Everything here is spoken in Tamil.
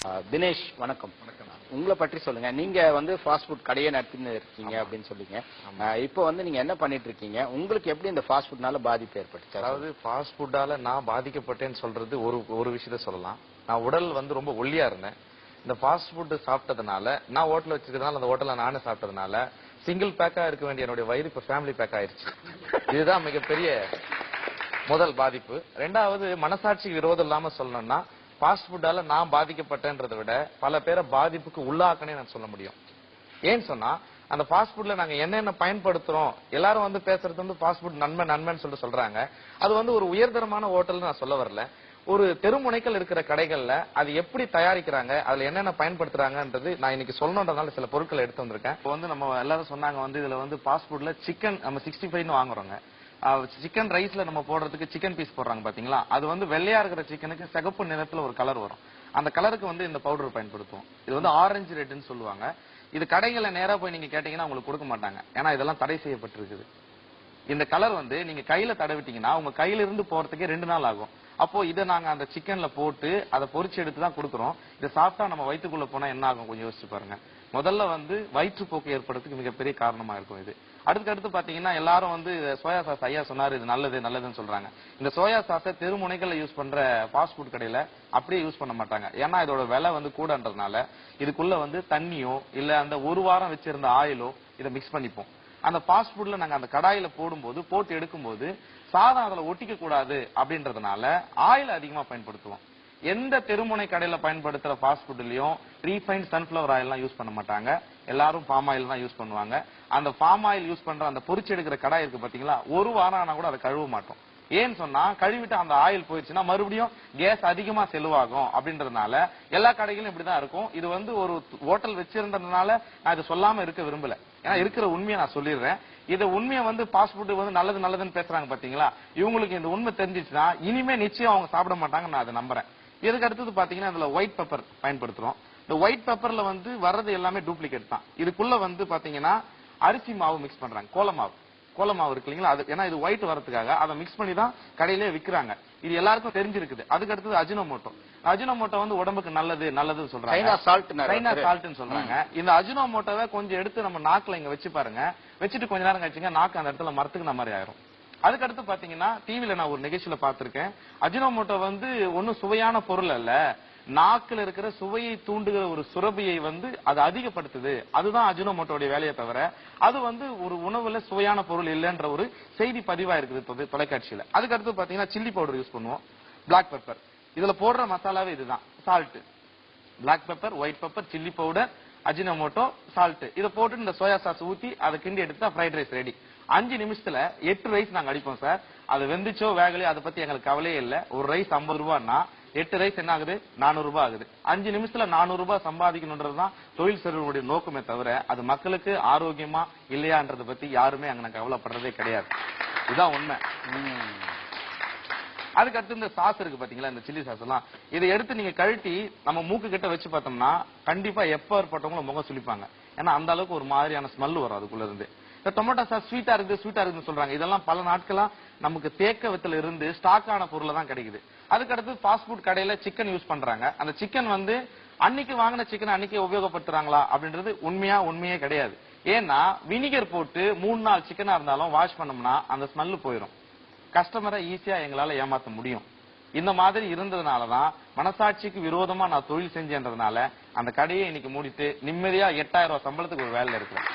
தினேஷ் வணக்கம். உங்களை பற்றி சொல்லுங்க. நீங்க வந்து ஃபாஸ்ட் ஃபுட் கடையை நடத்தின்னு இருக்கீங்க அப்படின்னு சொல்லுங்க. இப்போ வந்து நீங்க என்ன பண்ணிட்டு இருக்கீங்க? உங்களுக்கு எப்படி இந்த ஃபாஸ்ட் ஃபுட்னால பாதிப்பு ஏற்பட்டுச்சு? அதாவது ஃபாஸ்ட் ஃபுட்டால நான் பாதிக்கப்பட்டேன்னு சொல்றது ஒரு விஷயத்த சொல்லலாம். நான் உடல் வந்து ரொம்ப ஒல்லியா இருந்தேன். இந்த ஃபாஸ்ட் ஃபுட் சாப்பிட்டதுனால, நான் ஹோட்டல் வச்சிருக்கனால அந்த ஹோட்டல்ல நானே சாப்பிட்டதுனால சிங்கிள் பேக்கா இருக்க வேண்டிய என்னுடைய வயிறு இப்ப ஃபேமிலி பேக் ஆயிருச்சு. இதுதான் மிகப்பெரிய முதல் பாதிப்பு. ரெண்டாவது, மனசாட்சிக்கு விரோதம் இல்லாம சொல்லணும்னா, ஃபாஸ்ட் ஃபுட்டால நான் பாதிக்கப்பட்டேன்றதை விட பல பேரை பாதிப்புக்கு உள்ளாக்கனே நான் சொல்ல முடியும். ஏன்னு சொன்னா, அந்த ஃபாஸ்ட் ஃபுட்ல நாங்க என்னென்ன பயன்படுத்துறோம், எல்லாரும் வந்து பேசுறது வந்து ஃபாஸ்ட் ஃபுட் நன்மைன்னு சொல்றாங்க. அது வந்து ஒரு உயர்தரமான ஹோட்டல்னு நான் சொல்ல வரல. ஒரு தெருமுனைகள் இருக்கிற கடைகள்ல அது எப்படி தயாரிக்கிறாங்க, அதுல என்னென்ன பயன்படுத்துறாங்கன்றது நான் இன்னைக்கு சொல்லணும்ன்றதுனால சில பொருட்களை எடுத்து வந்திருக்கேன். இப்போ வந்து நம்ம எல்லாரும் சொன்னாங்க வந்து இதுல வந்து ஃபாஸ்ட் ஃபுட்ல சிக்கன் நம்ம 65 வாங்குறோங்க. சிக்கன் ரைஸ்ல நம்ம போடுறதுக்கு சிக்கன் பீஸ் போடுறாங்க பாத்தீங்களா, அது வந்து வெள்ளையா இருக்கிற சிக்கனுக்கு சிகப்பு நிறத்துல ஒரு கலர் வரும். அந்த கலருக்கு வந்து இந்த பவுடர் பயன்படுத்துவோம். இது வந்து ஆரஞ்சு ரெட்னு சொல்லுவாங்க. இது கடைகளை நேரா போய் நீங்க கேட்டீங்கன்னா உங்களுக்கு கொடுக்க மாட்டாங்க. ஏன்னா இதெல்லாம் தடை செய்யப்பட்டிருக்குது. இந்த கலர் வந்து நீங்க கையில தடவிட்டீங்கன்னா உங்க கையில இருந்து போறதுக்கே 2 நாள் ஆகும். அப்போ இதை நாங்க அந்த சிக்கன்ல போட்டு அதை பொரிச்சு எடுத்து தான் கொடுக்குறோம். இதை சாப்பிட்டா நம்ம வயிற்றுக்குள்ள போனா என்ன ஆகும் கொஞ்சம் யோசிச்சு பாருங்க. முதல்ல வந்து வயிற்றுப்போக்கு ஏற்படுறதுக்கு மிகப்பெரிய காரணமா இருக்கும் இது. அடுத்து பாத்தீங்கன்னா எல்லாரும் வந்து சோயா சாஸ் ஐயா சொன்னாரு இது நல்லதுன்னு சொல்றாங்க. இந்த சோயா சாஸை தெருமுனைகள்ல யூஸ் பண்ற ஃபாஸ்ட் ஃபுட் கடையில அப்படியே யூஸ் பண்ண மாட்டாங்க. ஏன்னா இதோட விலை வந்து கூடன்றதுனால இதுக்குள்ள வந்து தண்ணியோ இல்ல அந்த ஒரு வாரம் வச்சிருந்த ஆயிலோ இதை மிக்ஸ் பண்ணிப்போம். அந்த ஃபாஸ்ட் ஃபுட்ல நாங்க அந்த கடாயில போட்டு எடுக்கும்போது சாதம் அதுல ஒட்டிக்க கூடாது அப்படின்றதுனால ஆயில் அதிகமா பயன்படுத்துவோம். எந்த தெருமுனை கடையில பயன்படுத்துற ஃபாஸ்ட் ஃபுட்லயும் ரீஃபைண்ட் சன்ஃபிளவர் ஆயில் எல்லாம் யூஸ் பண்ண மாட்டாங்க. எல்லாரும் பாம் ஆயில் தான் யூஸ் பண்ணுவாங்க. அந்த பாம் ஆயில் யூஸ் பண்ற அந்த பொரிச்சு எடுக்கிற கடாய் இருக்கு பாத்தீங்களா, ஒரு வாரம் ஆனா கூட அதை கழுவ மாட்டோம். ஏன்னு சொன்னா கழுவிட்டு அந்த ஆயில் போயிடுச்சுன்னா மறுபடியும் கேஸ் அதிகமா செலவாகும் அப்படின்றதுனால எல்லா கடைகளும் இப்படிதான் இருக்கும். இது வந்து ஒரு ஹோட்டல் வச்சிருந்ததுனால நான் இதை சொல்லாம இருக்க விரும்பல. ஏன்னா இருக்கிற உண்மையை நான் சொல்லிடுறேன். இதை உண்மையை வந்து ஃபாஸ்ட் ஃபுட் வந்து நல்லதுன்னு பேசுறாங்க பாத்தீங்களா, இவங்களுக்கு இந்த உண்மை தெரிஞ்சிச்சுன்னா இனிமே நிச்சயம் அவங்க சாப்பிட மாட்டாங்க. நான் அதை நம்புறேன். இதுக்கு அடுத்தது பாத்தீங்கன்னா இதுல ஒயிட் பெப்பர் பயன்படுத்துறோம். இந்த ஒயிட் பெப்பர்ல வந்து வர்றது எல்லாமே டூப்ளிகேட் தான். இதுக்குள்ள வந்து பாத்தீங்கன்னா அரிசி மாவு மிக்ஸ் பண்றாங்க. கோல மாவு இருக்கு இல்லீங்களா, அது ஏன்னா இது ஒயிட் வரதுக்காக அதை மிக்ஸ் பண்ணி தான் கடையிலே விற்கிறாங்க. இது எல்லாருக்கும் தெரிஞ்சிருக்குது. அதுக்கு அடுத்தது அஜினோமோட்டோ வந்து உடம்புக்கு நல்லதுன்னு சொல்றாங்க. சைனா சால்ட்னு சொல்றாங்க. இந்த அஜினோமோட்டோவை கொஞ்சம் எடுத்து நம்ம நாக்குல இங்க வச்சு பாருங்க. வச்சுட்டு கொஞ்ச நேரம் கழிச்சுங்க நாக்கு அந்த இடத்துல மரத்துக்கு மாதிரி ஆயிரும். அதுக்கடுத்து பாத்தீங்கன்னா டிவில நான் ஒரு நிகழ்ச்சியில பாத்திருக்கேன். அஜினோமோட்டோ வந்து ஒன்னும் சுவையான பொருள் அல்ல, நாக்குல இருக்கிற சுவையை தூண்டுகிற ஒரு சுரபியை வந்து அது அதிகப்படுத்துது. அதுதான் அஜினோமோட்டோடைய வேலையை தவிர அது வந்து ஒரு உணவுல சுவையான பொருள் இல்லைன்ற ஒரு செய்தி பதிவா இருக்குது தொலைக்காட்சியில. அதுக்கடுத்து பாத்தீங்கன்னா சில்லி பவுடர் யூஸ் பண்ணுவோம், பிளாக் பெப்பர். இதுல போடுற மசாலாவே இதுதான், salt, black pepper, white pepper, chilli powder, Ajinomoto, salt. இதை போட்டு இந்த சோயா சாஸ் ஊத்தி அதை கிண்டி எடுத்தா ஃப்ரைட் ரைஸ் ரெடி. 5 நிமிஷத்துல 8 ரைஸ் நாங்க அடிப்போம் சார். அது வெந்துச்சோ வேகலையோ அதை பத்தி எங்களுக்கு கவலையே இல்லை. ஒரு ரைஸ் 50 ரூபாய்னா 8 ரைஸ் என்ன ஆகுது, 400 ரூபாய் ஆகுது. 5 நிமிஷத்துல 400 ரூபாய் சம்பாதிக்கணும்ன்றதுதான் தொழில் செய்வதனுடைய நோக்கமே தவிர அது மக்களுக்கு ஆரோக்கியமா இல்லையான்றதை பத்தி யாருமே அங்க கவலைப்படுறதே கிடையாது. இதுதான் உண்மை. அதுக்கு அடுத்து இந்த சாஸ் இருக்கு பாத்தீங்களா, இந்த சில்லி சாஸ் எல்லாம் இதை எடுத்து நீங்க கழட்டி நம்ம மூக்கு கிட்ட வச்சு பார்த்தோம்னா கண்டிப்பா எப்ப ஏற்பட்டவங்களும் முகம் சுளிப்பாங்க. ஏன்னா அந்த அளவுக்கு ஒரு மாதிரியான ஸ்மெல் வரும் அதுக்குள்ள இருந்து. இந்த டொமேட்டோ சாஸ் ஸ்வீட்டா இருக்குன்னு சொல்றாங்க. இதெல்லாம் பல நாட்களா நமக்கு தேக்கத்துல இருந்து ஸ்டாக் ஆன பொருள் தான் கிடைக்குது. அதுக்கு அடுத்து ஃபாஸ்ட் ஃபுட் கடையில சிக்கன் யூஸ் பண்றாங்க. அந்த சிக்கன் வந்து அன்னைக்கு வாங்கின சிக்கன் அன்னைக்கு உபயோகப்படுத்துறாங்களா அப்படின்றது உண்மையே கிடையாது. ஏன்னா வினிகர் போட்டு 3 நாள் சிக்கனா இருந்தாலும் வாஷ் பண்ணோம்னா அந்த ஸ்மெல் போயிடும். கஸ்டமரை ஈஸியா எங்களால ஏமாத்த முடியும். இந்த மாதிரி இருந்ததுனாலதான் மனசாட்சிக்கு விரோதமா நான் தொழில் செஞ்சேன்றதுனால அந்த கடையை இன்னைக்கு மூடிட்டு நிம்மதியா 8000 ரூபாய் சம்பளத்துக்கு ஒரு வேலை இருக்கிறேன்.